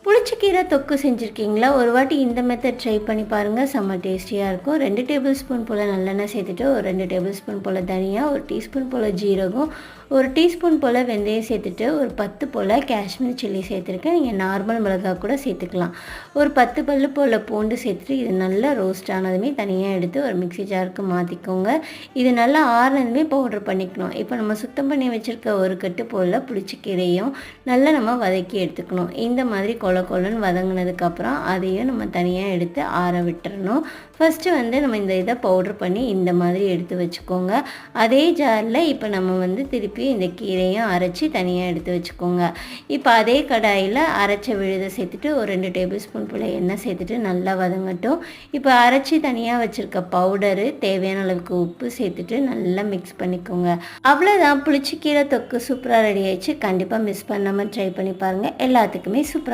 புளிச்சக்கீரை தொக்கு செஞ்சுருக்கீங்களா? ஒரு வாட்டி இந்த மெத்தட் ட்ரை பண்ணி பாருங்கள். செம்ம டேஸ்டியாக இருக்கும். 2 டேபிள் ஸ்பூன் போல் நல்லெண்ணெய் சேர்த்துட்டு, ஒரு 2 டேபிள் ஸ்பூன் போல் தனியா, ஒரு டீஸ்பூன் போல் ஜீரகம், ஒரு டீஸ்பூன் போல் வெந்தயம் சேர்த்துட்டு, ஒரு 10 போல் காஷ்மீர் சில்லி சேர்த்துருக்கேன். நீங்கள் நார்மல் மிளகா கூட சேர்த்துக்கலாம். ஒரு 10 பல்லு போல் பூண்டு சேர்த்துட்டு, இது நல்லா ரோஸ்ட் ஆனதுமே தனியாக எடுத்து ஒரு மிக்ஸி ஜாருக்கு மாற்றிக்கோங்க. இது நல்லா ஆறுனதுமே பவுடர் பண்ணிக்கணும். இப்போ நம்ம சுத்தம் பண்ணி வச்சுருக்க ஒரு கட்டு போல் புளிச்சக்கீரையும் நல்லா நம்ம வதக்கி எடுத்துக்கணும். இந்த மாதிரி கொலன்னு வதங்கினதுக்கப்புறம் அதையும் நம்ம தனியாக எடுத்து ஆற விட்டுறணும். ஃபஸ்ட்டு நம்ம இந்த இதை பவுட்ரு பண்ணி இந்த மாதிரி எடுத்து வச்சுக்கோங்க. அதே ஜாரில் இப்போ நம்ம திருப்பி இந்த கீரையும் அரைச்சி தனியாக எடுத்து வச்சுக்கோங்க. இப்போ அதே கடாயில் அரைச்ச விழுதை சேர்த்துட்டு ஒரு 2 டேபிள் ஸ்பூன் போல் எண்ணெய் சேர்த்துட்டு நல்லா வதங்கட்டும். இப்போ அரைச்சி தனியாக வச்சுருக்க பவுடரு, தேவையான அளவுக்கு உப்பு சேர்த்துட்டு நல்லா மிக்ஸ் பண்ணிக்கோங்க. அவ்வளோதான், புளிச்சக்கீரை தொக்கு சூப்பராக ரெடி ஆயிடுச்சு. கண்டிப்பாக மிஸ் பண்ணாமல் ட்ரை பண்ணி பாருங்கள். எல்லாத்துக்குமே சூப்பராக